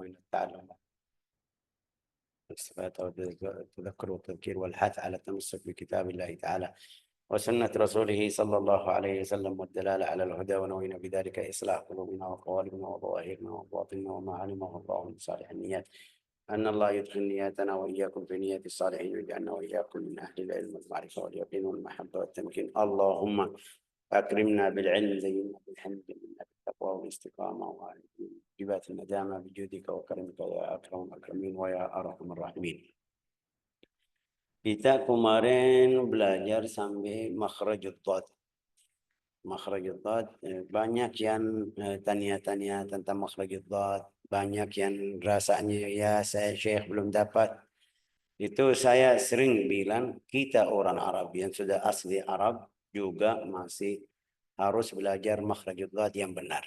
وإلى التعلم والإثبات والتذكر والتذكير والحث على التمسك بكتاب الله تعالى وسنة رسوله صلى الله عليه وسلم والدلالة على الهدى، ونوينا بذلك إصلاح قلوبنا وقوالبنا وظواهرنا وباطننا وما علمه الله من صالح النيات، أن الله يدخل نياتنا وإياكم في نيات الصالحين، ويجعلنا وإياكم من أهل العلم والمعرفة واليقين والمحبة والتمكين. اللهم أكرمنا بالعلم، زينا بالحمد، زينا بالتقوى والاستقامة وإجابات الندامة بجودك وكرمك يا أكرم الأكرمين ويا أرحم الراحمين. Kita kemarin belajar sampai makhrajul dhad. Makhrajul dhad, banyak yang tanya-tanya tentang makhrajul dhad, banyak yang rasanya ya saya Syekh belum dapat. Itu saya sering bilang, kita orang Arab yang sudah asli Arab juga masih harus belajar makhrajul dhad yang benar.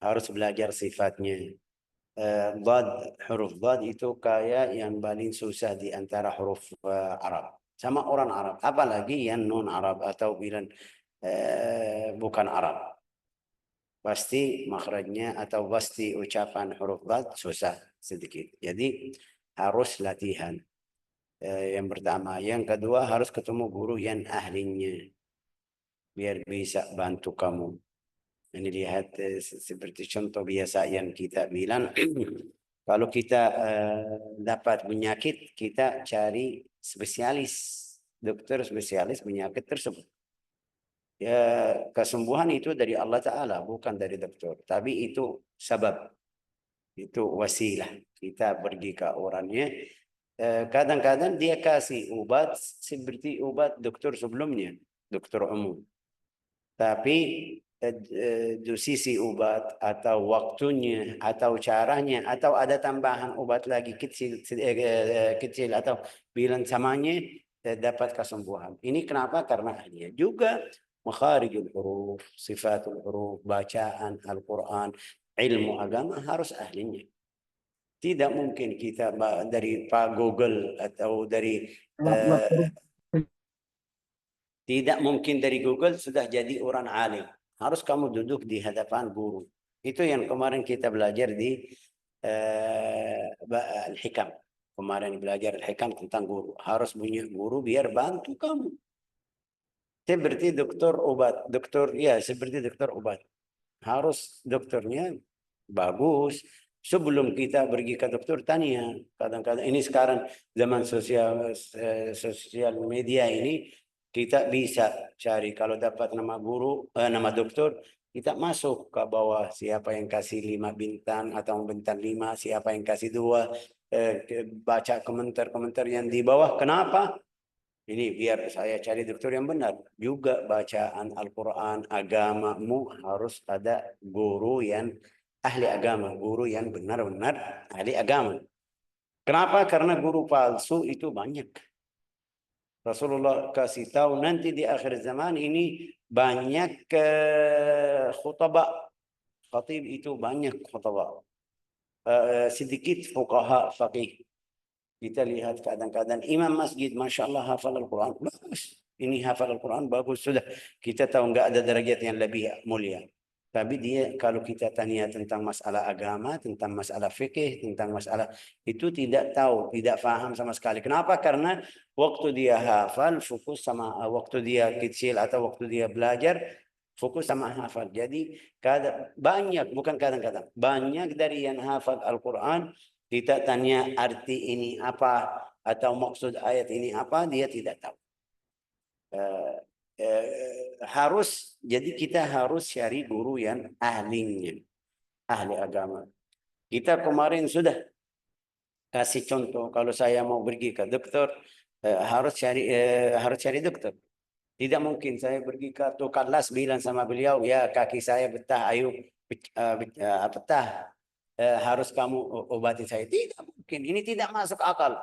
Harus belajar sifatnya. Huruf dhad itu kayak yang paling susah di antara huruf Arab. Sama orang Arab, apalagi yang non Arab atau bilang bukan Arab. Pasti makhrajnya atau pasti ucapan huruf dhad susah sedikit. Jadi harus latihan. Yang pertama. Yang kedua, harus ketemu guru yang ahlinya. Biar bisa bantu kamu. Ini lihat seperti contoh biasa yang kita bilang. Kalau kita dapat penyakit, kita cari spesialis, dokter spesialis penyakit tersebut. Ya, kesembuhan itu dari Allah Ta'ala, bukan dari dokter. Tapi itu sebab, itu wasilah. Kita pergi ke orangnya. Kadang-kadang dia kasih obat seperti obat dokter sebelumnya, dokter umum. Tapi dosisi obat atau waktunya atau caranya atau ada tambahan obat lagi kecil atau bilang samanya dapat kesembuhan. Ini kenapa? Karena ahlinya. Juga makharijul huruf, sifatul huruf, bacaan Al-Quran, ilmu agama harus ahlinya. Tidak mungkin kita dari Pak Google atau dari tidak mungkin dari Google sudah jadi orang alim. Harus kamu duduk di hadapan guru. Itu yang kemarin kita belajar di Al-Hikam. Kemarin belajar Al-Hikam tentang guru. Harus punya guru biar bantu kamu. Seperti dokter obat. Seperti dokter obat. Harus dokternya bagus. Sebelum kita pergi ke dokter, tanya. Kadang-kadang ini sekarang zaman sosial media ini, kita bisa cari kalau dapat nama guru, nama dokter, kita masuk ke bawah siapa yang kasih 5 bintang atau bintang 5, siapa yang kasih 2, baca komentar-komentar yang di bawah. Kenapa? Ini biar saya cari dokter yang benar. Juga bacaan Al-Quran, agamamu harus ada guru yang ahli agama, guru yang benar-benar ahli agama. Kenapa? Karena guru palsu itu banyak. Rasulullah kasih tahu nanti di akhir zaman ini banyak khutbah. Khatib itu banyak khutbah. Sedikit fuqaha faqih. Kita lihat kadang-kadang imam masjid, Masya Allah hafal Al-Quran. Bagus. Ini hafal Al-Quran bagus. Sudah kita tahu nggak ada derajat yang lebih mulia. Tapi dia kalau kita tanya tentang masalah agama, tentang masalah fikih, tentang masalah itu tidak tahu, tidak paham sama sekali. Kenapa? Karena waktu dia hafal, fokus sama waktu dia kecil atau waktu dia belajar, fokus sama hafal. Jadi banyak, bukan kadang-kadang, banyak dari yang hafal Al-Quran, kita tanya arti ini apa atau maksud ayat ini apa, dia tidak tahu. Jadi kita harus cari guru yang ahlinya, ahli agama. Kita kemarin sudah kasih contoh, kalau saya mau pergi ke dokter, harus cari dokter. Tidak mungkin saya pergi ke tukang las bilang sama beliau, ya kaki saya betah, ayo betah, harus kamu obati saya. Tidak mungkin, ini tidak masuk akal.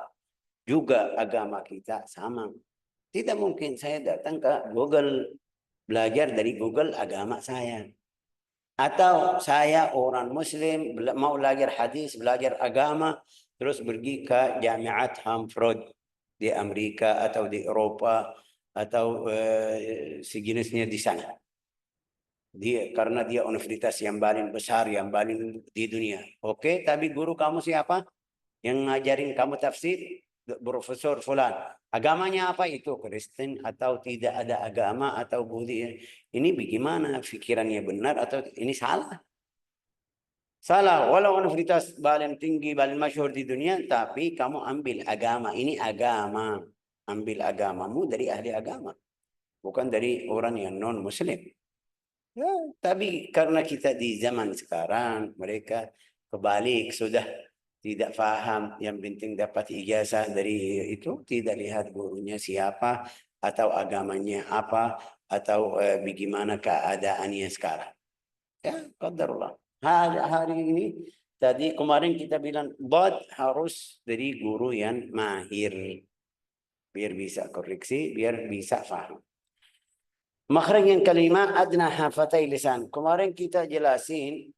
Juga agama kita sama. Tidak mungkin saya datang ke Google, belajar dari Google agama saya. Atau saya orang Muslim, mau belajar hadis, belajar agama, terus pergi ke Jamiat Harvard di Amerika atau di Eropa, atau sejenisnya di sana. karena dia universitas yang paling besar, yang paling di dunia. Oke, tapi guru kamu siapa? Yang ngajarin kamu tafsir? Profesor Fulan. Agamanya apa itu? Kristen atau tidak ada agama atau Budi? Ini bagaimana? Pikirannya benar atau ini salah? Salah, walau universitas paling tinggi, paling masyhur di dunia, tapi kamu ambil agama. Ini agama. Ambil agamamu dari ahli agama. Bukan dari orang yang non-muslim. Ya, tapi karena kita di zaman sekarang, mereka kebalik, sudah tidak paham. Yang penting dapat ijazah dari itu, tidak lihat gurunya siapa, atau agamanya apa, atau bagaimana keadaannya sekarang. Ya, qadarullah. Hari ini, tadi kemarin kita bilang, harus dari guru yang mahir. Biar bisa koreksi, biar bisa paham. Makhraj yang kelima, adna hafatai lisan. Kemarin kita jelasin,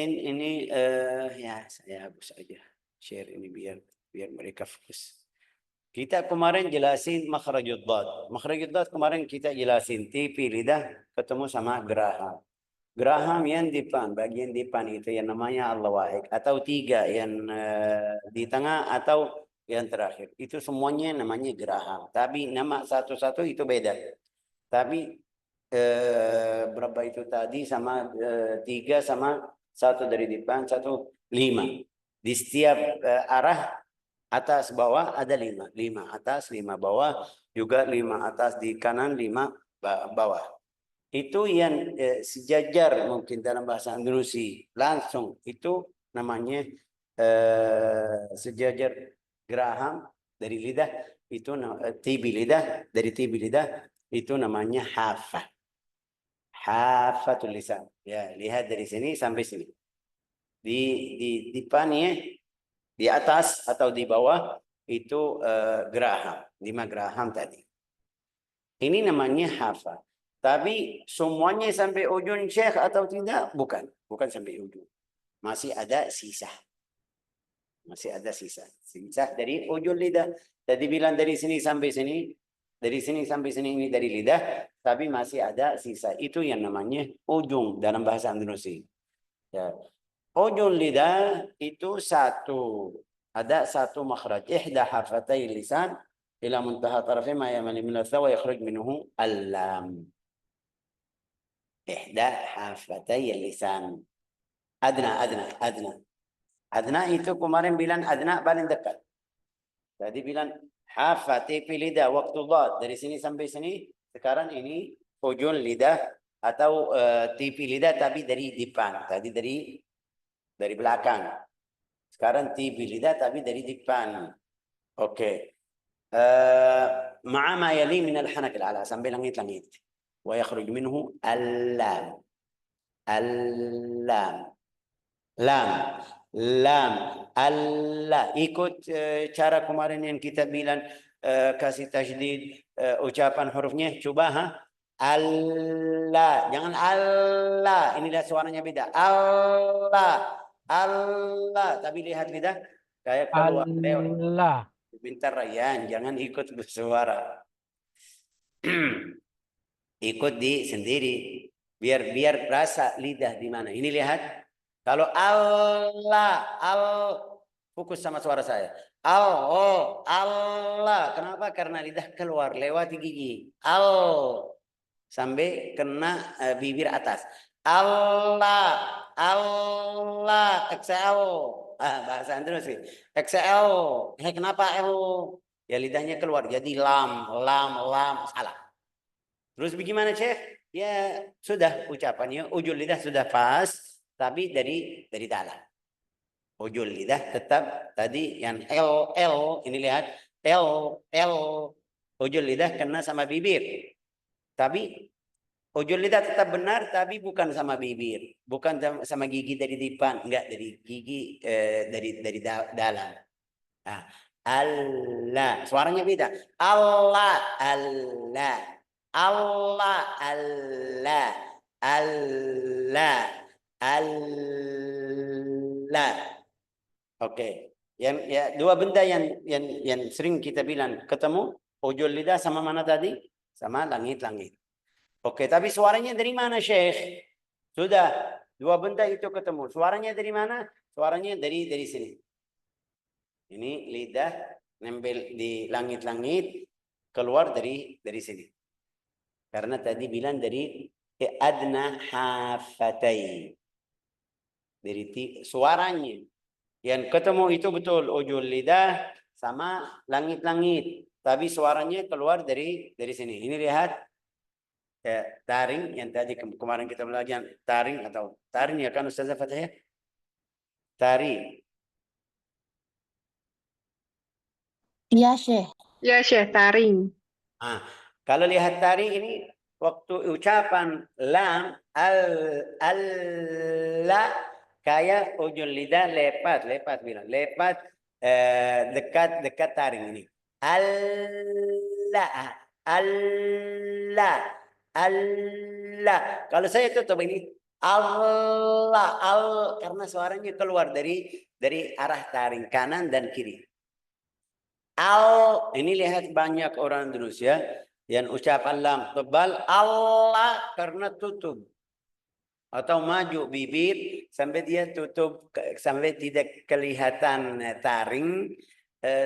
ini ya saya hapus aja share ini biar mereka fokus. Kita kemarin jelasin makhrajud dad. Makhrajud dad kemarin kita jelasin tipi lidah ketemu sama geraham. Geraham yang depan, bagian depan itu yang namanya al-lawahiq atau tiga yang di tengah atau yang terakhir. Itu semuanya namanya geraham. Tapi nama satu-satu itu beda. Tapi berapa itu tadi sama tiga sama satu dari depan, satu lima. Di setiap arah atas bawah ada lima. Lima atas, lima bawah, juga lima atas di kanan, lima bawah. Itu yang sejajar mungkin dalam bahasa Indonesia langsung itu namanya sejajar geraham dari lidah itu tibi lidah dari tibi lidah itu namanya hafah. Hafatul lisan. Ya, lihat dari sini sampai sini. Di depannya, di atas atau di bawah itu geraham, 5 geraham tadi. Ini namanya hafal. Tapi semuanya sampai ujung syekh atau tidak? Bukan. Bukan sampai ujung. Masih ada sisa. Masih ada sisa. Sisa dari ujung lidah. Tadi bilang dari sini sampai sini. Dari sini sampai sini ini dari lidah. Tapi masih ada sisa. Itu yang namanya ujung dalam bahasa Indonesia. Ya. Ujung lidah itu satu. Ada satu makhraj. Ihda hafatai lisan. Ila muntaha tarafi ma yamali min al-thawa yakhruj minhu al-lam. Ihda hafatai lisan. Adna itu kemarin bilang adna paling dekat. Tadi bilang hafati fi lidah waktu dhad dari sini sampai sini. Sekarang ini ujung lidah atau tipi lidah tapi dari depan. Tadi dari belakang. Sekarang tipi lidah tapi dari depan. Oke. مع ما يلي من الحنك الأعلى sampai langit-langit. ويخرج منه اللام. اللام. Lam. Lam. Allah. Ikut cara kemarin yang kita bilang kasih tajdid ucapan hurufnya. Coba ha. Allah. Jangan Allah. Inilah suaranya beda. Allah. Allah. Tapi lihat lidah. Kayak keluar. Allah. Pintar Rayyan. Jangan ikut bersuara. Ikut di sendiri. Biar rasa lidah di mana. Ini lihat. Kalau Allah, fokus sama suara saya. Allah. Kenapa? Karena lidah keluar lewat gigi. Sampai kena bibir atas. Allah. XL. Bahasa Indonesia. XL. Kenapa L? Ya lidahnya keluar. Jadi lam. Salah. Terus bagaimana, Syekh? Ya sudah ucapannya. Ujung lidah sudah pas. Tapi dari dalam. Ujung lidah tetap tadi yang L. Ini lihat. L. Ujung lidah kena sama bibir. Tapi ujung lidah tetap benar. Tapi bukan sama bibir. Bukan sama gigi dari depan. Enggak, dari gigi dari dalam. Nah, Allah. Suaranya beda. Allah. Allah, Allah, Allah, Allah. Oke. Yang ya dua benda yang sering kita bilang ketemu ujung lidah sama mana tadi? Sama langit-langit. Oke, tapi suaranya dari mana, Syekh? Sudah, dua benda itu ketemu. Suaranya dari mana? Suaranya dari sini. Ini lidah nempel di langit-langit, keluar dari sini. Karena tadi bilang dari adna hafatai. Dari suaranya. Yang ketemu itu betul ujung lidah sama langit-langit. Tapi suaranya keluar dari sini. Ini lihat taring yang tadi kemarin kita belajar taring atau taring ya kan Ustazah Fatah ya? Taring. Iya, Syekh. Ya, Syekh, taring. Kalau lihat taring ini waktu ucapan lam al la kayak ujung lidah lepat bilang lepat dekat taring ini. Allah Allah. Kalau saya tutup ini Allah karena suaranya keluar dari arah taring kanan dan kiri. Ini lihat banyak orang Indonesia yang ucapan lam tebal Allah karena tutup atau maju bibir sampai dia tutup sampai tidak kelihatan taring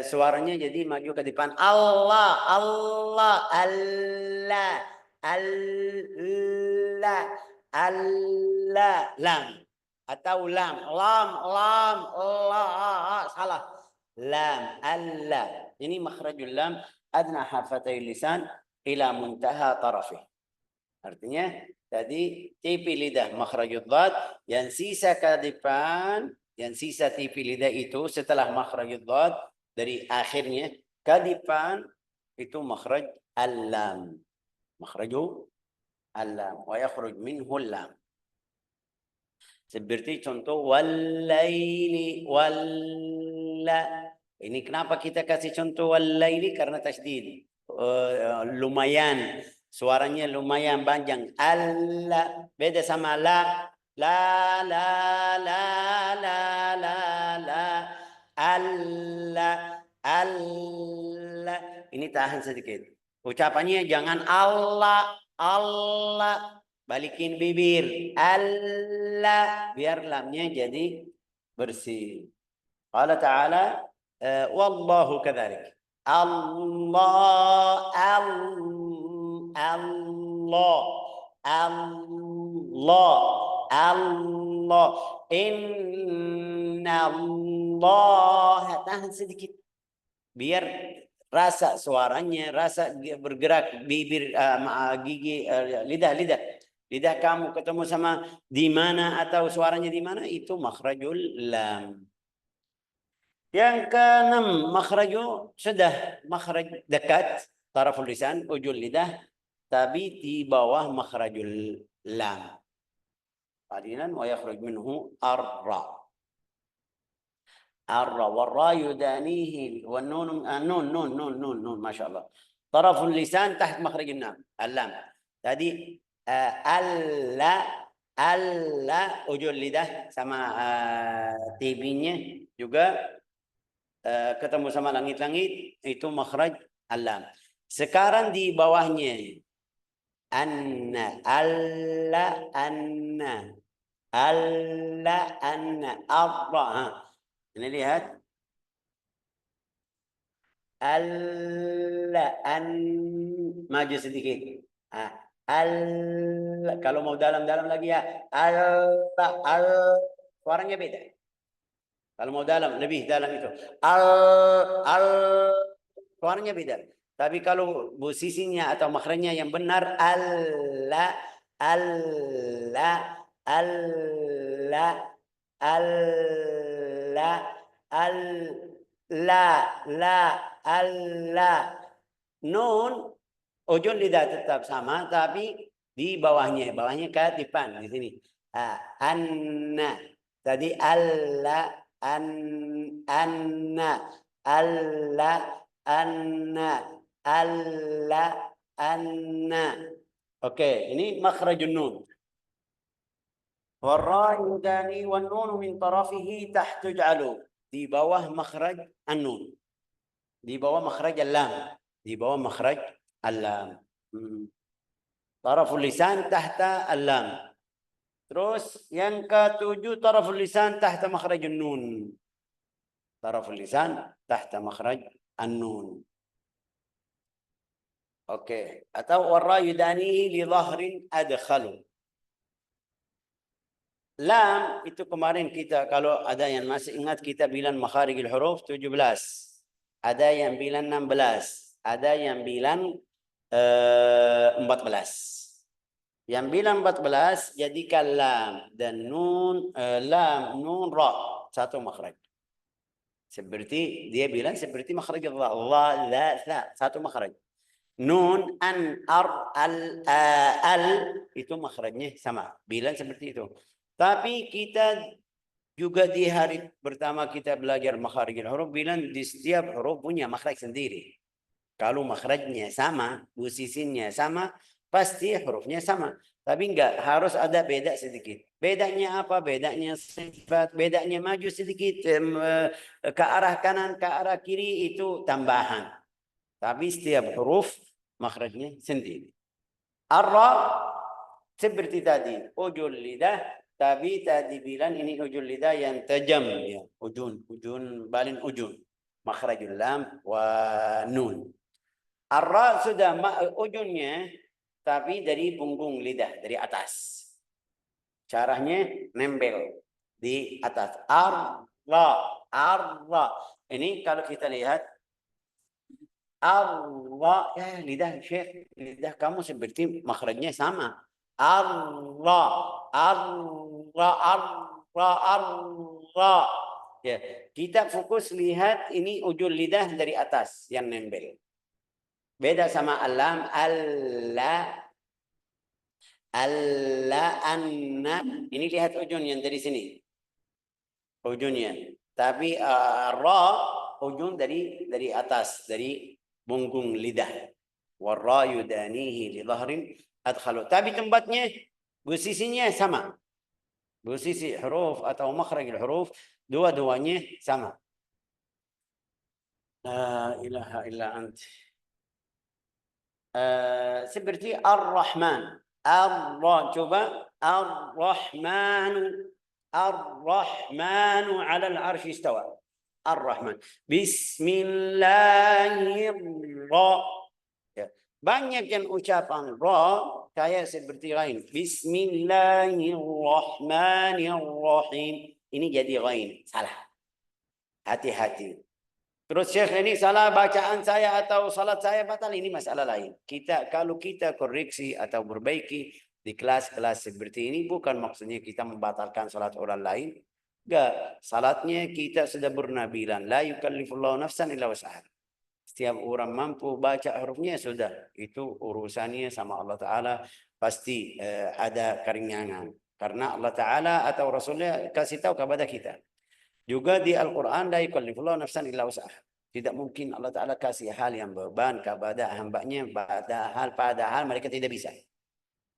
suaranya jadi maju ke depan Allah Allah Allah Allah Allah lam atau lam Allah salah lam Allah ini makhrajul lam adna hafatay lisan ila muntaha tarafih artinya tadi tipi lidah makhrajul dhad yang sisa ke depan yang sisa tipi lidah itu setelah makhrajul dhad dari akhirnya ke depan itu makhraj al-lam makhraju al-lam wa yakhruj minhu al-lam seperti contoh wal-laili ini kenapa kita kasih contoh wal-laili karena tasdid lumayan suaranya lumayan panjang alla beda sama la alla ini tahan sedikit ucapannya jangan Allah balikin bibir Allah biar lamnya jadi bersih. Allah Ta'ala wallahu kadzalik. Allah inna Allah tahan sedikit biar rasa suaranya rasa bergerak bibir gigi lidah kamu ketemu sama di mana atau suaranya di mana itu makhrajul lam. Yang keenam makhraju sudah makhraj dekat taraful lisan ujul lidah tapi di bawah makhrajul lam. Qalilan wa yakhruj minhu arra warra yudanihi wan nun masyaallah. Taraful lisan taht makhrajul lam. Tadi alla ujul lidah sama tibinya juga ketemu sama langit-langit itu makhraj al-lam. Sekarang di bawahnya anna Allah. Ini lihat maju sedikit. Kalau mau dalam-dalam lagi ya suaranya beda. Kalau mau dalam, lebih dalam itu. Suaranya beda. Tapi kalau posisinya atau makhrajnya yang benar, Nun, ujung lidah tetap sama, tapi di bawahnya ke depan, di sini. Anna. Tadi anna anna. Oke, ini makhrajun nun. Warra yudani wan nun min tarafihi tahtu ja'alu. Di bawah makhraj an-nun. Di bawah makhraj al-lam. Di bawah makhraj al-lam. Taraful lisan tahta al-lam. Terus yang ketujuh taraful lisan tahta makhraj an-nun. Taraful lisan tahta makhraj an-nun. Oke, atau warra yudanihi li dhahrin adkhalu. Lam itu kemarin kita, kalau ada yang masih ingat, kita bilang makharijul huruf 17. Ada yang bilang 16. Ada yang bilang 14. Yang bilang 14 jadikan lam dan nun, lam, nun, ra, satu makhraj. Seperti dia bilang seperti makhraj Allah, la, tha, satu makhraj. Nun, an, ar, al itu makhrajnya sama. Bilang seperti itu. Tapi kita juga di hari pertama kita belajar makharijul huruf bilang di setiap huruf punya makhraj sendiri. Kalau makhrajnya sama, posisinya sama, pasti hurufnya sama. Tapi enggak, harus ada beda sedikit. Bedanya apa? Bedanya sifat, bedanya maju sedikit ke arah kanan, ke arah kiri, itu tambahan. Tapi setiap huruf makhrajnya sendiri. Ar-ra seperti tadi, ujul lidah. Tapi tadi bilang ini ujul lidah yang tajam, ya. Ujun, balin ujun. Makhrajul lam wa nun. Ar-ra sudah ujungnya, tapi dari punggung lidah, dari atas. Caranya nempel di atas. Ar-ra, ar-ra. Ini kalau kita lihat, ar-ra, ya lidah Syekh, lidah kamu seperti makhrajnya sama. Ar-ra, ar-ra, ar-ra, ar-ra. Ya, kita fokus lihat ini ujung lidah dari atas yang nempel. Beda sama alam, alla, alla, anna. Ini lihat ujung yang dari sini. Ujungnya. Tapi ra ujung dari atas, dari punggung lidah. Warra yudanihi li dhahrin adkhalu. Tapi tempatnya, posisinya sama. Posisi huruf atau makhrajul huruf dua-duanya sama. La ilaha illa ant. Seperti Ar-Rahman. Coba Ar-Rahmanu. Ar-Rahmanu 'ala al-'arsy istawa. Ar-Rahman. Bismillahirrahmanirrahim. Ya. Banyak yang ucapan ra kayak seperti lain. Bismillahirrahmanirrahim. Ini jadi lain. Salah. Hati-hati. Terus Syekh, ini salah bacaan saya atau salat saya batal, ini masalah lain. Kalau kita koreksi atau perbaiki di kelas-kelas seperti ini, bukan maksudnya kita membatalkan salat orang lain. Enggak, salatnya kita sudah pernah bilang, la yukallifullahu nafsan illa wus'aha. Setiap orang mampu baca hurufnya sudah, itu urusannya sama Allah Ta'ala, pasti ada keringanan. Karena Allah Ta'ala atau Rasulnya kasih tahu kepada kita. Juga di Al-Quran, la yukallifullahu nafsan illa wus'aha. Tidak mungkin Allah Ta'ala kasih hal yang beban kepada hambanya, padahal mereka tidak bisa.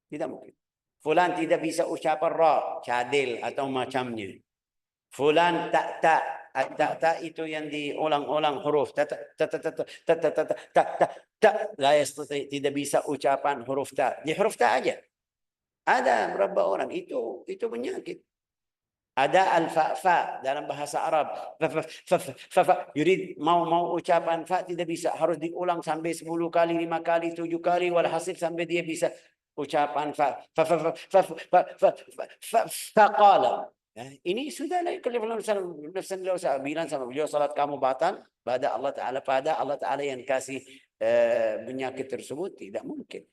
Tidak mungkin. Fulan tidak bisa ucapan ra, cadil atau macamnya. Fulan tak itu yang diulang-ulang huruf. Tidak bisa ucapan huruf ta. Di huruf ta aja. Ada berapa orang itu penyakit. Ada al-fa dalam bahasa Arab. Yurid mau ucapan fa tidak bisa, harus diulang sampai 10 kali, 5 kali, 7 kali, walhasil sampai dia bisa ucapan fa. Faqala. Ini sudah bilang sama beliau, salat kamu batal pada Allah Ta'ala yang kasih penyakit tersebut, tidak mungkin.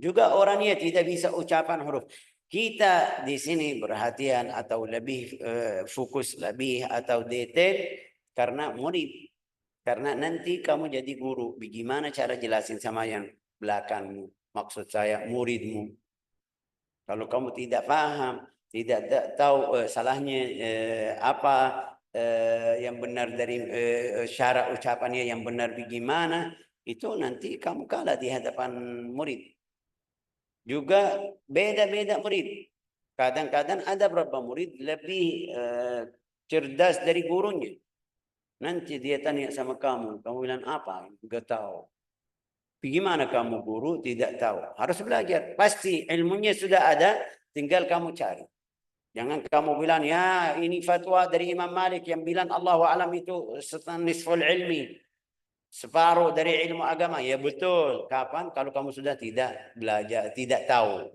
Juga orangnya tidak bisa ucapan huruf. Kita di sini perhatian atau lebih fokus lebih atau detail karena murid. Karena nanti kamu jadi guru, bagaimana cara jelasin sama yang belakangmu? Maksud saya muridmu. Kalau kamu tidak paham, tidak tahu salahnya apa yang benar dari syarat ucapannya yang benar bagaimana, itu nanti kamu kalah di hadapan murid. Juga beda-beda murid. Kadang-kadang ada beberapa murid lebih cerdas dari gurunya. Nanti dia tanya sama kamu bilang apa? Enggak tahu. Bagaimana kamu guru tidak tahu? Harus belajar. Pasti ilmunya sudah ada, tinggal kamu cari. Jangan kamu bilang, ya ini fatwa dari Imam Malik yang bilang Allahu a'lam itu nisful ilmi. Separuh dari ilmu agama. Ya betul. Kapan? Kalau kamu sudah tidak belajar, tidak tahu.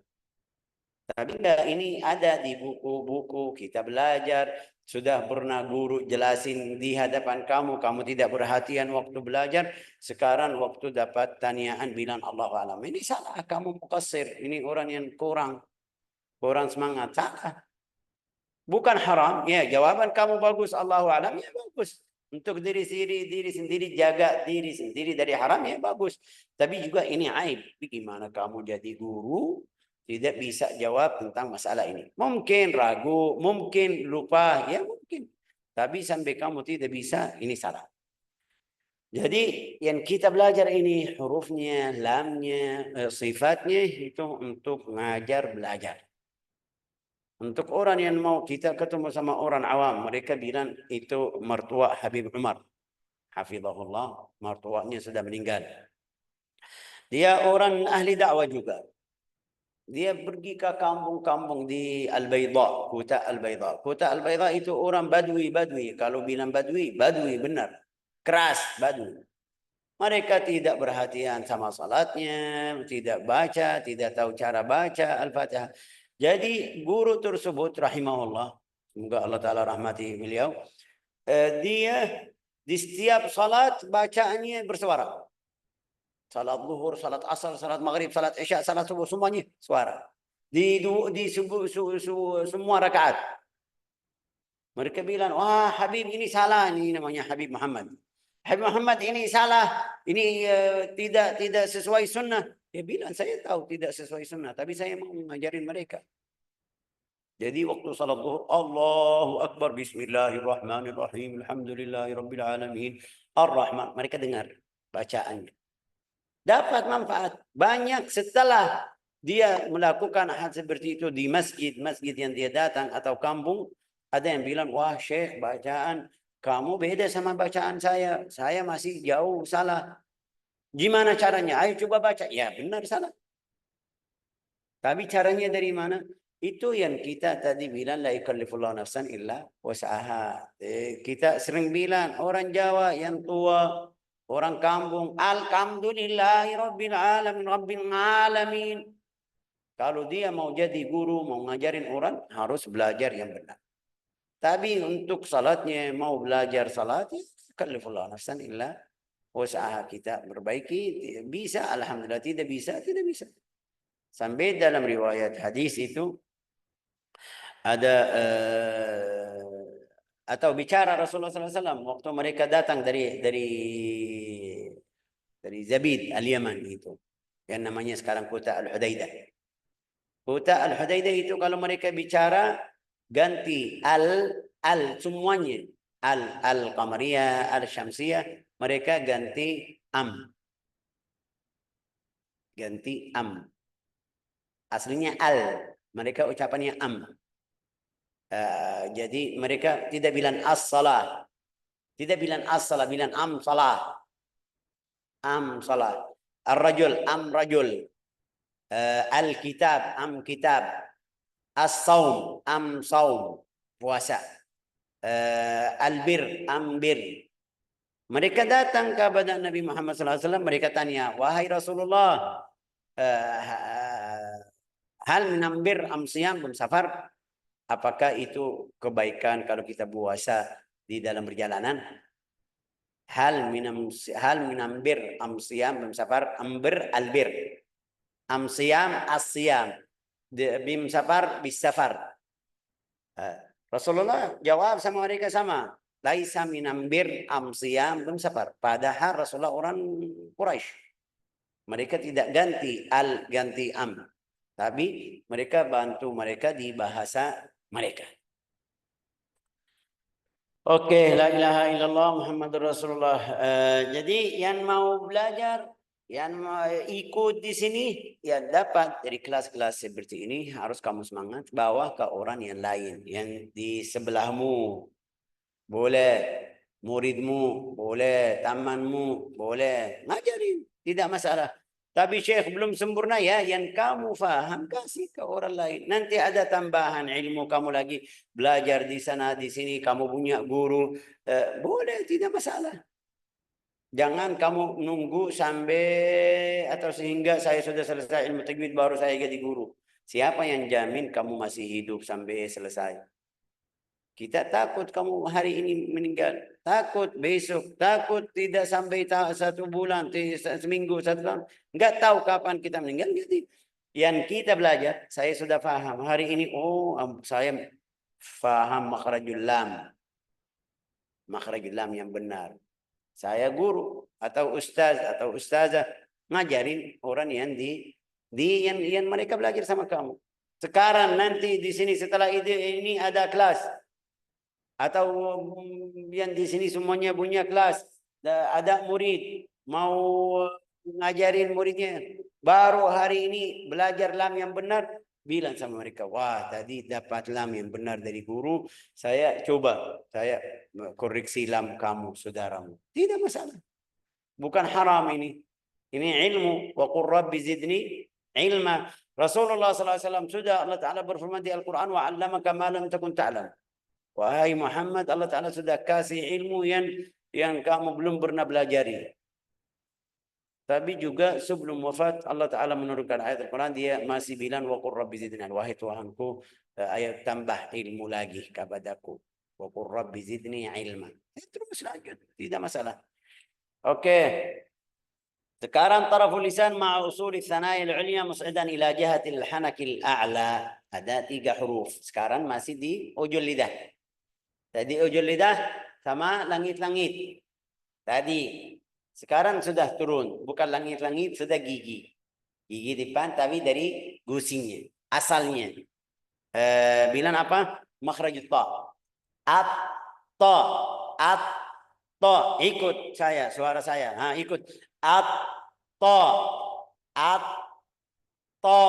Tapi enggak, ini ada di buku-buku kita belajar. Sudah pernah guru jelasin di hadapan kamu, kamu tidak perhatian waktu belajar. Sekarang waktu dapat tanyaan bilang Allahu a'lam. Ini salah, kamu muqassir. Ini orang yang kurang semangat. Salah. Bukan haram, ya jawaban kamu bagus, Allahu a'lam, ya bagus. Untuk diri sendiri, jaga diri sendiri dari haram, ya bagus. Tapi juga ini aib. Bagaimana kamu jadi guru, tidak bisa jawab tentang masalah ini. Mungkin ragu, mungkin lupa, ya mungkin. Tapi sampai kamu tidak bisa, ini salah. Jadi yang kita belajar ini hurufnya, lamnya, sifatnya itu untuk ngajar belajar. Untuk orang yang mau kita ketemu sama orang awam, mereka bilang itu mertua Habib Umar. Hafizahullah, mertuanya sudah meninggal. Dia orang ahli dakwah juga. Dia pergi ke kampung-kampung di Al-Bayda, Kota Al-Bayda. Kota Al-Bayda itu orang Badui. Kalau bilang Badui benar. Keras Badui. Mereka tidak perhatian sama salatnya, tidak baca, tidak tahu cara baca Al-Fatihah. Jadi guru tersebut rahimahullah, semoga Allah Ta'ala rahmati beliau, dia di setiap salat bacaannya bersuara. Salat zuhur, salat asar, salat maghrib, salat isya, salat subuh, semuanya suara. Di semua rakaat. Mereka bilang, wah Habib ini salah, ini namanya Habib Muhammad. Habib Muhammad ini salah, ini tidak sesuai sunnah. Dia bilang, saya tahu tidak sesuai sunnah, tapi saya mau mengajarin mereka. Jadi waktu salat zuhur, Allahu Akbar, Bismillahirrahmanirrahim, Alhamdulillahirabbil alamin, Ar-Rahman. Mereka dengar bacaannya. Dapat manfaat banyak setelah dia melakukan hal seperti itu di masjid yang dia datang atau kampung. Ada yang bilang, wah Syekh, bacaan kamu beda sama bacaan saya. Saya masih jauh salah. Gimana caranya? Ayo coba baca. Ya benar salah. Tapi caranya dari mana? Itu yang kita tadi bilang, la yukallifullahu nafsan illa wus'aha. Kita sering bilang orang Jawa yang tua, orang kampung, alhamdulillahi rabbil alamin. Kalau dia mau jadi guru, mau ngajarin orang, harus belajar yang benar. Tapi untuk salatnya, mau belajar salat, yukallifullahu nafsan illa wus'aha. Kita perbaiki, bisa, alhamdulillah. Tidak bisa, tidak bisa. Sampai dalam riwayat hadis itu ada atau bicara Rasulullah SAW waktu mereka datang dari Zabid Al-Yaman itu, yang namanya sekarang Kota Al-Hudaidah. Kota Al-Hudaidah itu kalau mereka bicara ganti al semuanya, al-qamariyah, al-syamsiyah, mereka ganti am. Ganti am. Aslinya al, mereka ucapannya am. Jadi mereka tidak bilang as-salah. Tidak bilang as-salah, bilang am salah. Am salah. Ar-rajul, am rajul. Al-kitab, am kitab. As-saum, am saum. Puasa. Al-bir, am bir. Mereka datang kepada Nabi Muhammad SAW. Mereka tanya, wahai Rasulullah, hal minambir am siyam bim safar? Apakah itu kebaikan kalau kita puasa di dalam perjalanan? Hal minambir am siyam bim safar? Ambir albir. Am siyam as-siyam. Bim safar bis safar. Rasulullah jawab sama mereka sama. Laisa minambir am siyam bim safar. Padahal Rasulullah orang Quraisy. Mereka tidak ganti al, ganti am. Tapi mereka bantu mereka di bahasa mereka. Oke, la ilaha illallah Muhammadur Rasulullah. Jadi yang mau belajar, yang mau ikut di sini, yang dapat dari kelas-kelas seperti ini harus kamu semangat bawa ke orang yang lain, yang di sebelahmu. Boleh muridmu, boleh temanmu, boleh ngajarin, tidak masalah. Tapi Syekh belum sempurna ya, yang kamu faham kasih ke orang lain. Nanti ada tambahan ilmu kamu lagi belajar di sana di sini, kamu punya guru, boleh tidak masalah. Jangan kamu nunggu sampai atau sehingga saya sudah selesai ilmu tajwid baru saya jadi guru. Siapa yang jamin kamu masih hidup sampai selesai? Kita takut kamu hari ini meninggal, takut besok, takut tidak sampai 1 bulan, seminggu, 1 tahun. Nggak tahu kapan kita meninggal. Jadi yang kita belajar, saya sudah paham hari ini. Oh, saya paham makhrajul lam, yang benar. Saya guru atau ustaz atau ustazah ngajarin orang yang yang mereka belajar sama kamu. Sekarang nanti di sini setelah ini ada kelas. Atau yang di sini semuanya punya kelas, ada murid mau ngajarin muridnya, baru hari ini belajar lam yang benar, bilang sama mereka, wah tadi dapat lam yang benar dari guru, saya coba, saya koreksi lam kamu saudaramu, tidak masalah, bukan haram ini ilmu. Wa qur rabbi zidni ilma. Rasulullah SAW sudah Allah Ta'ala berfirman di Al-Quran, wa 'allamaka ma lam takun ta'lam. Wahai Muhammad, Allah Ta'ala sudah kasih ilmu yang kamu belum pernah belajari. Tapi juga sebelum wafat, Allah Ta'ala menurunkan ayat Al-Quran, dia masih bilang, wa qur rabbi zidni, wahai Tuhanku, ayat tambah ilmu lagi kepadaku. Wa qur rabbi zidni ilma. Terus lanjut, tidak masalah. Oke. Sekarang taraful lisan ma'a usuli tsanaya al-ulya mus'idan ila jihatil hanakil a'la. Ada 3 huruf. Sekarang masih di ujul lidah. Tadi ujung lidah sama langit-langit. Tadi. Sekarang sudah turun. Bukan langit-langit, sudah gigi. Gigi depan tapi dari gusinya. Asalnya. Bilang apa? Makhrajut ta. At, ta. At, ta. Ikut saya, suara saya. Ikut. At, ta. At, ta.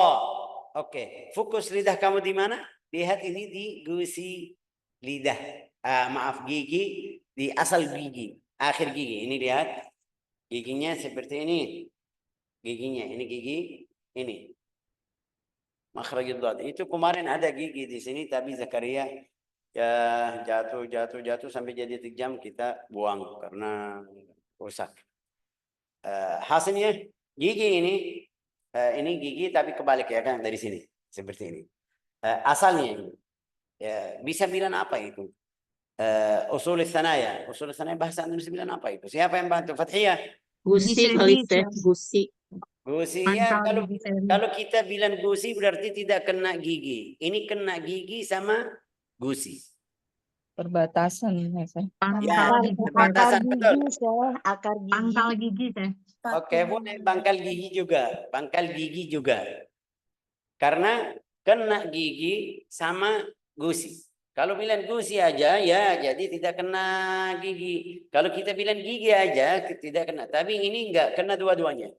Oke. Fokus lidah kamu di mana? Lihat ini di gusi lidah. Maaf, gigi di asal gigi, akhir gigi. Ini lihat giginya seperti ini, giginya ini gigi ini makhrajul dhad. Itu kemarin ada gigi di sini tapi Zakaria ya jatuh sampai jadi tajam, kita buang karena rusak. Hasilnya gigi ini gigi tapi kebalik ya kan, dari sini seperti ini. Asalnya ini bisa bilang apa itu? Usul tsanaya. Usul tsanaya bahasa Indonesia bilang apa itu? Siapa yang bantu? Fathiyah. Gusi kali teh, gusi. Gusi ya, kalau kita bilang gusi berarti tidak kena gigi. Ini kena gigi sama gusi. Perbatasan ya, Perbatasan betul. Akar gigi. Pangkal gigi teh. Oke, boleh pangkal gigi juga. Pangkal gigi juga. Karena kena gigi sama gusi. Kalau bilang gusi aja ya jadi tidak kena gigi. Kalau kita bilang gigi aja tidak kena. Tapi ini enggak kena dua-duanya.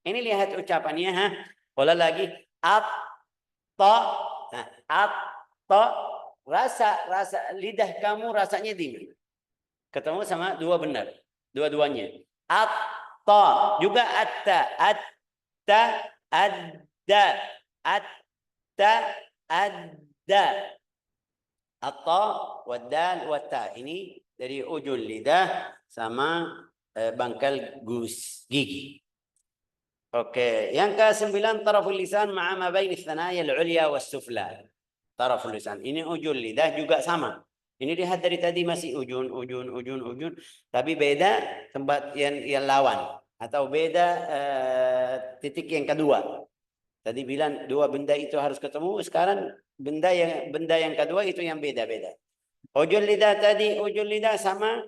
Ini lihat ucapannya. Pola lagi. At, to. At, to. Rasa lidah kamu rasanya di mana? Ketemu sama dua benar. Dua-duanya. At, to. Juga atta. Atta, adda. Atta, adda. At-ta wad-dal wat-ta. Ini dari ujung lidah sama bangkal gigi. Oke, yang ke-9 taraful lisan ma'a ma bain ats-tsanaya al-ulya was-sufla. Taraful lisan. Ini ujung lidah juga sama. Ini lihat dari tadi masih ujung, tapi beda tempat yang lawan atau beda titik yang kedua. Tadi bilang 2 benda itu harus ketemu, sekarang benda yang kedua itu yang beda-beda. Ujung lidah tadi, ujung lidah sama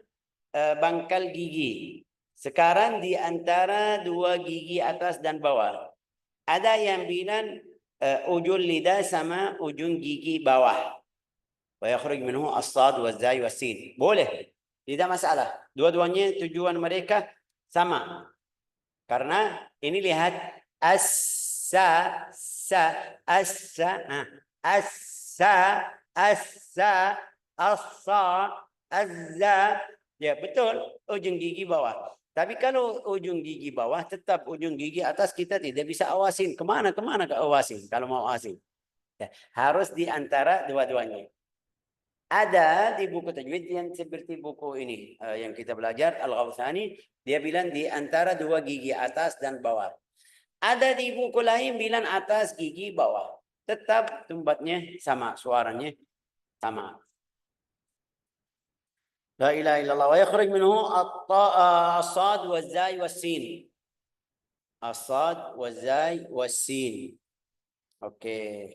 bangkal gigi. Sekarang di antara 2 gigi atas dan bawah. Ada yang bilang ujung lidah sama ujung gigi bawah. Wa yakhruj minhu as-sad wa zai wa sin. Boleh. Tidak masalah. Dua-duanya tujuan mereka sama. Karena ini lihat as-sa, as-sa, az-za. Ya, betul. Ujung gigi bawah. Tapi kalau ujung gigi bawah, tetap ujung gigi atas kita tidak bisa awasin. Kemana ke awasin kalau mau awasin. Ya, harus di antara dua-duanya. Ada di buku tajwid yang seperti buku ini yang kita belajar Al-Ghawthani, dia bilang di antara dua gigi atas dan bawah. Ada di buku lain bilang atas gigi bawah. Tetap tempatnya sama, suaranya sama. La ilaha illallah wa yakhruj minhu as-sad wa zai wa sin. As-sad wa zai wa sin. Oke.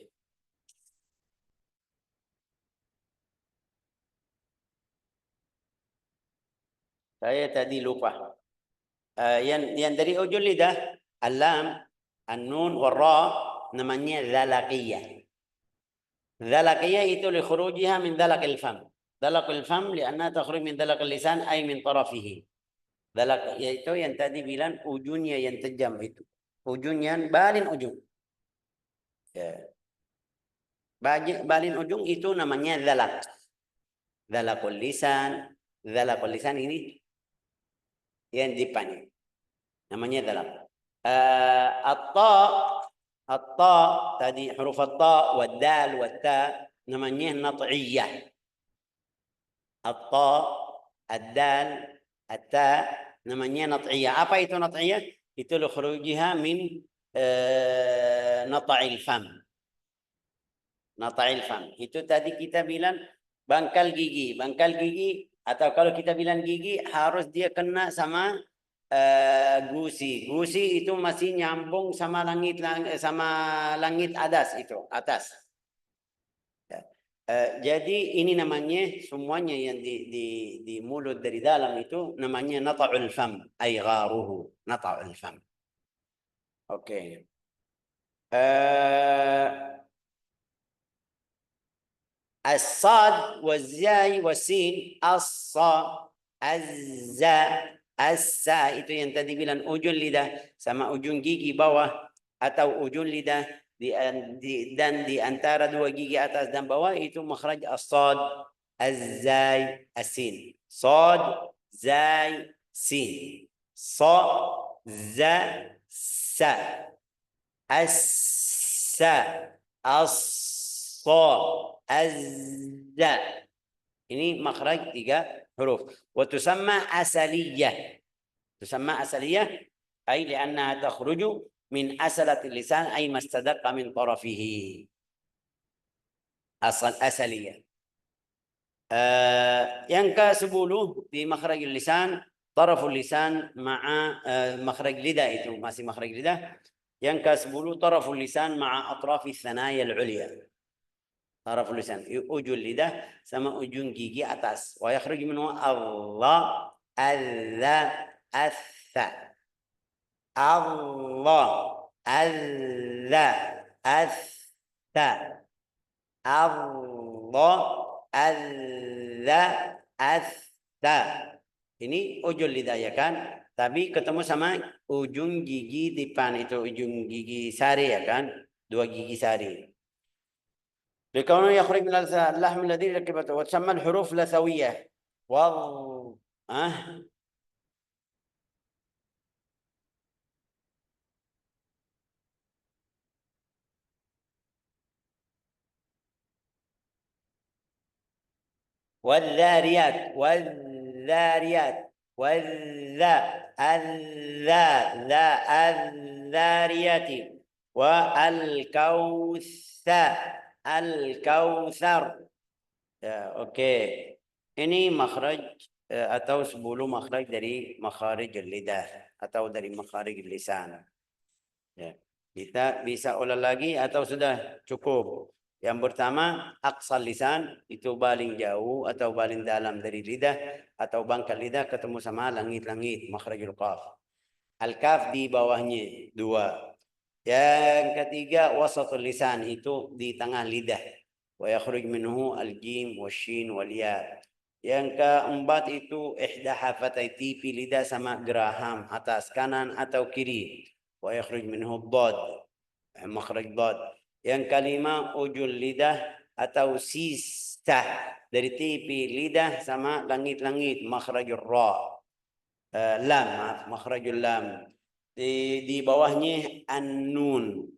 Saya tadi lupa. Yang dari ujung lidah, al-lam, an-nun, wal-ra, namanya dzalaqiyah. Dzalaqiyah itu li khurujiha min dzalaqil fam. Dzalaqil fam lianna takhruj min dzalaqil lisan ay min tarafihi. Dzalaqiyah itu yang tadi bilang ujungnya yang tajam itu. Ujungnya balin ujung. Ya. Balin ujung itu namanya dzalaq. Dzalaqul lisan ini yang depannya. Namanya dzalaq. At-ta tadi huruf at-ta wad dal wad ta namanya nat'iyah. At-ta, ad-dal, at-ta namanya nat'iyah. Apa itu nat'iyah? Itu li khurujiha min nata'il fam. Nata'il fam. Itu tadi kita bilang bangkal gigi. Bangkal gigi atau kalau kita bilang gigi harus dia kena sama gusi. Gusi itu masih nyambung sama langit atas itu, atas. Jadi ini namanya semuanya yang di mulut dari dalam itu namanya nata'ul fam, ay gharuhu, nata'ul fam. Oke. As-sad wa zai wa sin, as-sa, az-za, as-sa itu yang tadi bilang ujung lidah sama ujung gigi bawah atau ujung lidah dan di antara dua gigi atas dan bawah itu makhraj as-sad, az-zai, as-sin. Sad, zai, sin. Sa, za, sa. As-sa, as-sa, az-za. Ini makhraj 3 huruf. Wa tusamma asaliyah. Tusamma asaliyah ay li'annaha takhruju min asalatil lisan ay mastadaqqa min tarafihi. Asaliyah. Yang ke-10 di makhrajul lisan, taraful lisan ma'a makhraj lidah itu masih makhraj lidah. Yang ke-10 taraful lisan ma'a atrafi thanaya al-ulya. Taraful lisan, ujung lidah sama ujung gigi atas. Wa yakhruj minhu Allah, alla, atha. Allah, alla, atha. Allah, alla, atha. Ini ujung lidah ya kan? Tapi ketemu sama ujung gigi depan itu ujung gigi sari ya kan? 2 gigi sari. لكونه يخرج من اللحم الذي ركبته وتسمى الحروف لثوية والذاريات الذاريات الكوثر. Ya, oke. Ini makhraj atau 10 makhraj dari makharij lidah atau dari makharij lisan. Ya. Kita bisa ulang lagi atau sudah cukup? Yang pertama, aqsal lisan itu paling jauh atau paling dalam dari lidah atau bangkal lidah ketemu sama langit-langit, makhrajul qaf. Al-kaf di bawahnya 2. Yang ketiga, wasatul lisan itu di tengah lidah. wa yakhruj minhu al-jim washin wal ya. Yang keempat itu ihda hafatai tipi lidah sama geraham atas kanan atau kiri. Wa yakhruj minhu ad, makhraj ad. Yang kelima ujul lidah atau sistah dari tipi lidah sama langit-langit, makhrajul ra. Lam, maaf, makhrajul lam. Di bawahnya an-nun.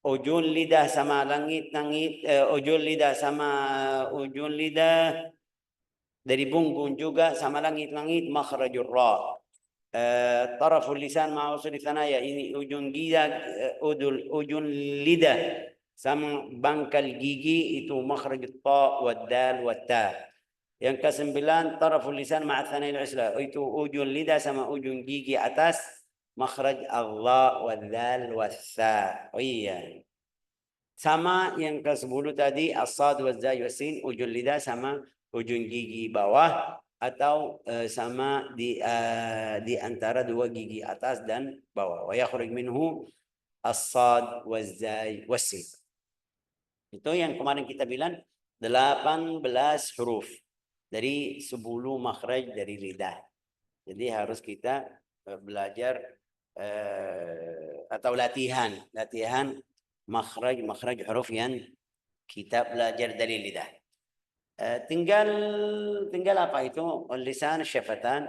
Ujung lidah sama langit-langit, ujung lidah sama ujung lidah dari punggung juga sama langit-langit, makhrajul ra. Taraful lisan ma usul thanaya, ini ujung lidah, ujung lidah sama bangkal gigi itu makhrajul ta wad dal wat ta. Yang kesembilan taraful lisan ma'a thanayil usla, itu ujung lidah sama ujung gigi atas makhraj Allah wal dal was sa. Oh iya. Sama yang ke-10 tadi as-sad wa zai wa sin, ujung lidah sama ujung gigi bawah atau sama di antara dua gigi atas dan bawah. Wa yakhruj minhu as-sad wa zai wa sin. Itu yang kemarin kita bilang 18 huruf dari 10 makhraj dari lidah. Jadi harus kita belajar atau latihan makhraj huruf yang kita belajar dari lidah. Tinggal apa itu lisan, syafatan.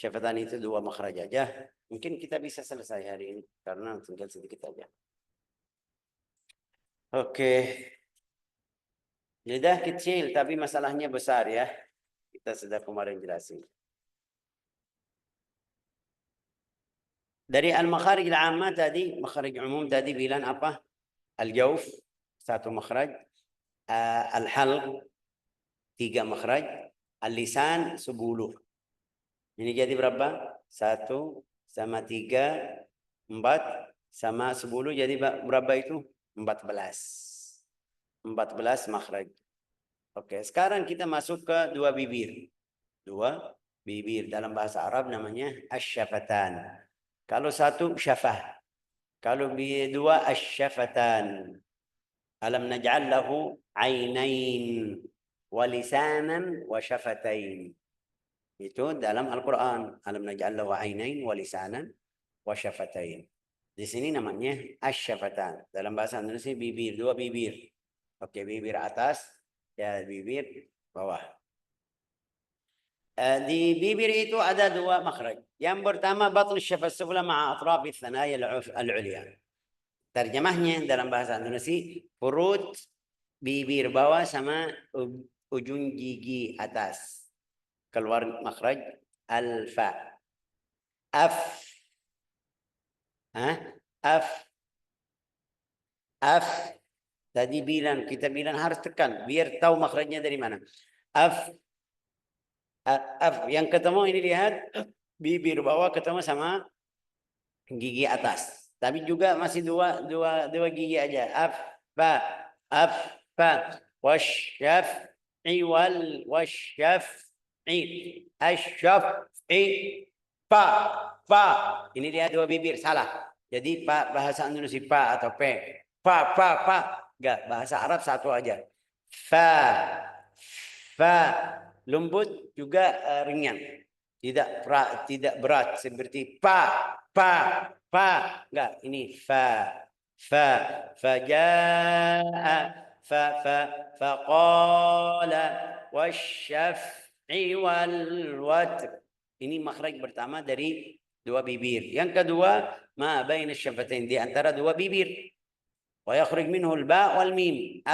Syafatan itu 2 makhraj aja. Mungkin kita bisa selesai hari ini karena tinggal sedikit aja. Oke. Lidah kecil tapi masalahnya besar ya. Kita sudah kemarin jelasin. Dari al-makharij al-amma tadi, makharij umum tadi bilang apa? Al-jawf 1 makhraj, al-halq 3 makhraj, al-lisan 10. Ini jadi berapa? 1 sama 3, 4 sama 10 jadi berapa itu? 14. 14 makhraj. Oke, sekarang kita masuk ke 2 bibir. 2 bibir dalam bahasa Arab namanya asy-syafatan. Kalau 1 syafah. Kalau 2 asy-syafatan. Alam naj'al lahu 'ainain wa lisanan wa syafatain. Itu dalam Al-Qur'an. Alam naj'al lahu 'ainain wa lisanan wa syafatain. Di sini namanya asy-syafatan. Dalam bahasa Indonesia bibir, 2 bibir. Oke, bibir atas ya bibir bawah. Di bibir itu ada 2 makhraj. Yang pertama batn syafah sufla ma'a atraf thanaya al-ulya. Terjemahnya dalam bahasa Indonesia perut bibir bawah sama ujung gigi atas. Keluar makhraj al-fa. Af. Af. Af. Tadi kita bilang harus tekan biar tahu makhrajnya dari mana. Af. Yang ketemu ini lihat bibir bawah ketemu sama gigi atas. Tapi juga masih dua gigi aja. Af fa wasyaf'i wal wasyaf'i asyaf'i fa. Ini lihat 2 bibir salah. Jadi bahasa Indonesia pa atau p. Pa. Enggak, bahasa Arab 1 aja. Fa. Lembut juga ringan, tidak berat seperti pa enggak, ini fa jaa faqala wasyaf'i wal watr. Ini makhraj pertama dari 2 bibir. Yang kedua ma baina syafatain, di antara 2 bibir. Wa yakhruj minhu al-ba wal mim.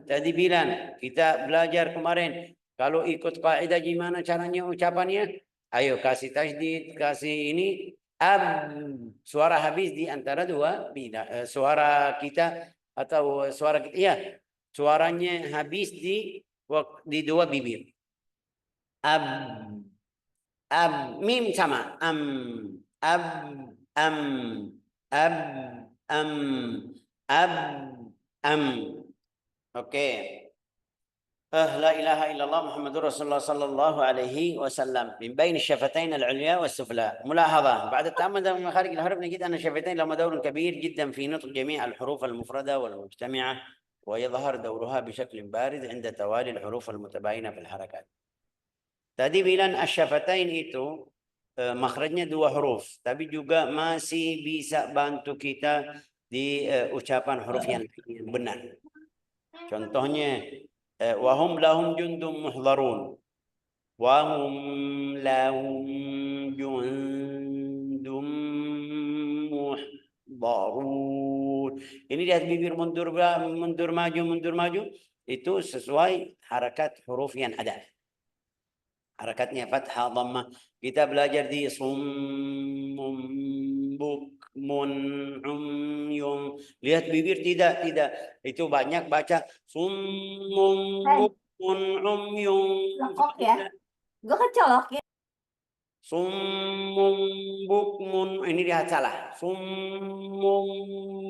Tadi bilang kita belajar kemarin kalau ikut kaidah gimana caranya ucapannya, ayo kasih tajdid, kasih ini suara habis di antara 2 suara kita atau suara kita ya suaranya habis di 2 bibir. Mim sama Oke. لا إله إلا الله محمد رسول الله صلى الله عليه وسلم من بين الشفتين العليا والسفلى. ملاحظة بعد التأمل من مخارج الحروف نجد أن الشفتين لهما دور كبير جدا في نطق جميع الحروف المفردة والمجتمعة، ويظهر دورها بشكل بارز عند توالي الحروف المتباينة في الحركات. Tadi bilang asyafatain itu makhrajnya 2 huruf, tapi juga masih bisa bantu kita di ucapan huruf yang benar. Contohnya wahum lahum jundum muhdharun. Wahum lahum jundum muhdharun. Ini lihat bibir mundur maju itu sesuai harakat huruf yang ada. Harakatnya fathah dhammah. Kita belajar di summum bukmun umyum. Lihat bibir tidak. Itu banyak baca summum bukmun umyum. Lekok ya. Gue kecolok ya. Summum bukmun. Ini lihat salah. Summum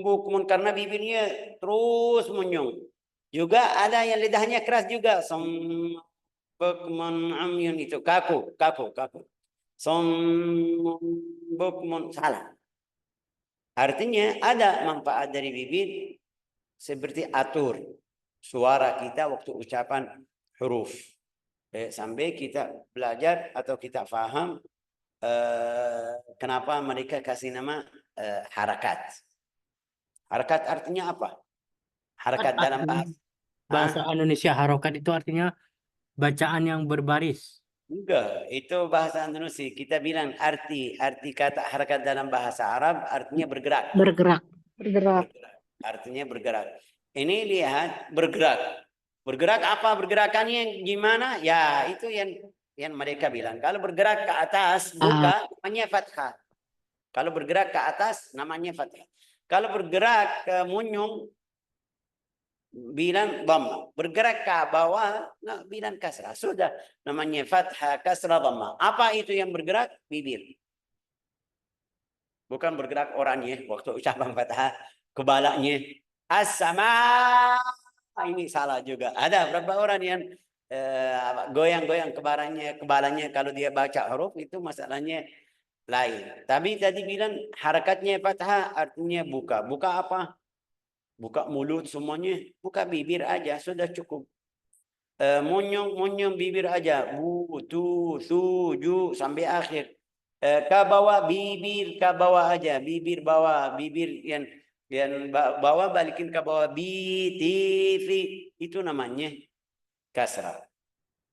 bukmun karena bibirnya terus munyung. Juga ada yang lidahnya keras juga. Summum bukmun umyun itu kaku. Bukmun salah. Artinya ada manfaat dari bibir seperti atur suara kita waktu ucapan huruf. Sampai kita belajar atau kita faham kenapa mereka kasih nama harakat. Harakat artinya apa? Harakat dalam bahasa Indonesia harokat itu artinya bacaan yang berbaris. Enggak, itu bahasa Indonesia. Kita bilang arti kata harakat dalam bahasa Arab artinya bergerak. Bergerak. Artinya bergerak. Ini lihat bergerak. Bergerak apa? Bergerakannya gimana? Ya, itu yang mereka bilang. Kalau bergerak ke atas buka namanya fathah. Kalau bergerak ke atas namanya fathah. Kalau bergerak ke munyung bilang dhamma. Bergerak ke bawah, nah, bilang kasrah. Sudah namanya fathah, kasrah, dhamma. Apa itu yang bergerak? Bibir. Bukan bergerak orangnya waktu ucapan fathah, kepalanya. As-sama. Ini salah juga. Ada berapa orang yang goyang-goyang kepalanya kalau dia baca huruf itu masalahnya lain. Tapi tadi bilang harakatnya fathah artinya buka. Buka apa? Buka mulut semuanya, buka bibir aja sudah cukup. Munyung bibir aja, bu, tu, su, ju sampai akhir. Ke bawah bibir, ke bawah aja, bibir bawah, bibir yang bawah balikin ke bawah, bi, ti, fi, itu namanya kasrah.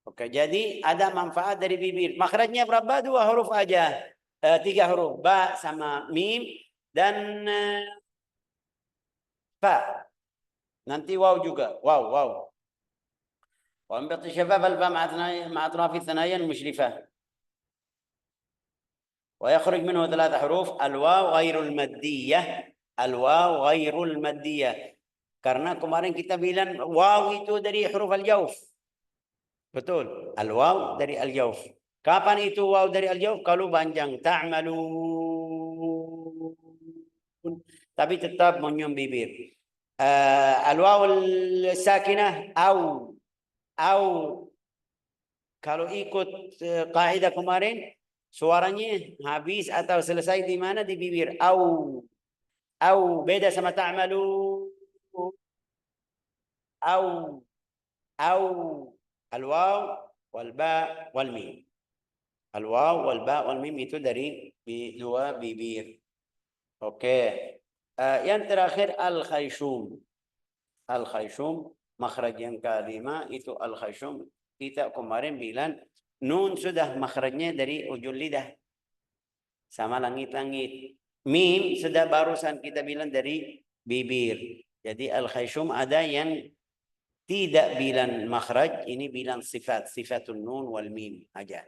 Oke, jadi ada manfaat dari bibir. Makhrajnya berapa? 2 huruf aja, 3 huruf, ba sama mim dan fa. Nanti waw juga. Waw. وانبط شفاف الفاء مع أطراف الثنايا المشرفة. ويخرج منه 3 حروف. الواو غير المادية. الواو غير المادية. Karena kemarin kita bilang waw itu dari huruf al-jawf. Betul. Al-waw dari al-jawf. Kapan itu waw dari al-jawf? Kalau panjang. Ta'malun. Tapi tetap munyum bibir. Al-waw al-sakinah au kalau ikut kaidah kemarin suaranya habis atau selesai di mana? Di bibir. Au beda sama ta'malu. Au al-waw wal ba wal mim. Al-waw wal ba wal mim itu dari 2 bibir. Oke. Yang terakhir al-khayshum. Al-khayshum makhraj yang kelima itu al-khayshum. Kita kemarin bilang nun sudah makhrajnya dari ujung lidah sama langit-langit. Mim sudah barusan kita bilang dari bibir. Jadi al-khayshum ada yang tidak bilang makhraj, ini bilang sifatun nun wal mim aja.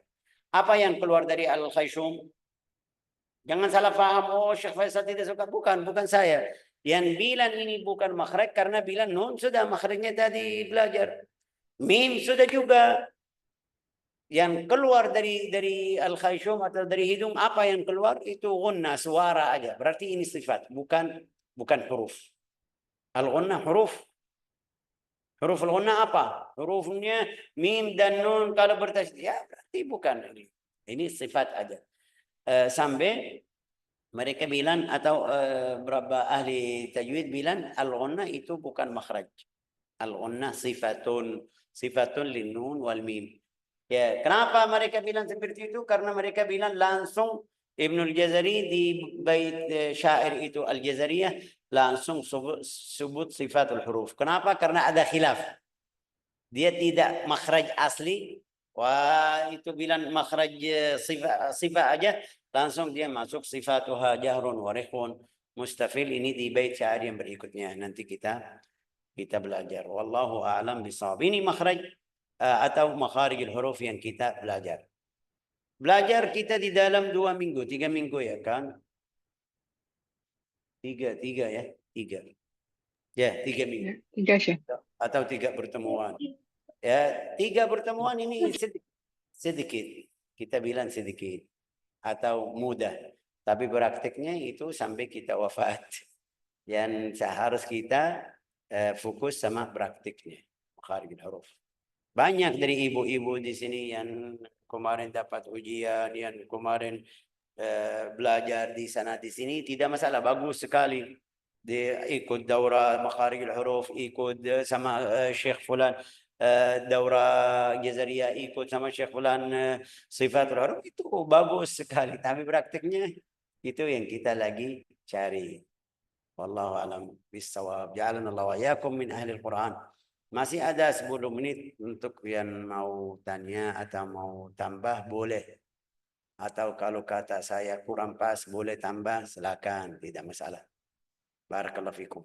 Apa yang keluar dari al-khayshum? Jangan salah paham, oh Syekh Faisal tidak suka. Bukan saya. Yang bilang ini bukan makhraj karena bilang nun sudah makhrajnya tadi belajar. Mim sudah juga. Yang keluar dari al-khayshum atau dari hidung, apa yang keluar itu gunna, suara aja. Berarti ini sifat, bukan huruf. Al-gunna huruf Huruf al-ghunna apa? Hurufnya mim dan nun kalau bertasydid ya berarti bukan. Ini sifat aja. Sampai mereka bilang atau beberapa ahli tajwid bilang al-ghunna itu bukan makhraj. Al-ghunna sifatun lin-nun wal mim. Ya, kenapa mereka bilang seperti itu? Karena mereka bilang langsung Ibnul Jazari di bait syair itu Al-Jazariyah langsung sebut sifatul huruf. Kenapa? Karena ada khilaf. Dia tidak makhraj asli. Wah, itu bilang makhraj sifat aja. Langsung dia masuk sifatuha jahrun wa rikhun mustafil. Ini di bait syair yang berikutnya. Nanti kita belajar. Wallahu a'lam bishawab. Ini makhraj atau makharijul huruf yang kita belajar. Belajar kita di dalam 2 minggu, 3 minggu ya kan? 3 ya, 3. Ya, 3 minggu. 3 Syekh. Atau 3 pertemuan. Ya, 3 pertemuan ini sedikit. Kita bilang sedikit. Atau mudah. Tapi prakteknya itu sampai kita wafat. Yang harus kita fokus sama prakteknya. Makharijul huruf. Banyak dari ibu-ibu di sini yang kemarin dapat ujian, yang kemarin belajar di sana di sini tidak masalah, bagus sekali. Dia ikut daurah makharijul huruf, ikut sama Syekh Fulan, daurah Jazariyah, ikut sama Syekh Fulan sifatul huruf, itu bagus sekali. Tapi praktiknya itu yang kita lagi cari. Wallahu a'lam bishawab. Ja'alana Allah wa iyyakum min ahli al-Qur'an. Masih ada 10 menit untuk yang mau tanya atau mau tambah boleh. Atau kalau kata saya kurang pas boleh tambah, silakan, tidak masalah. Barakallahu fikum.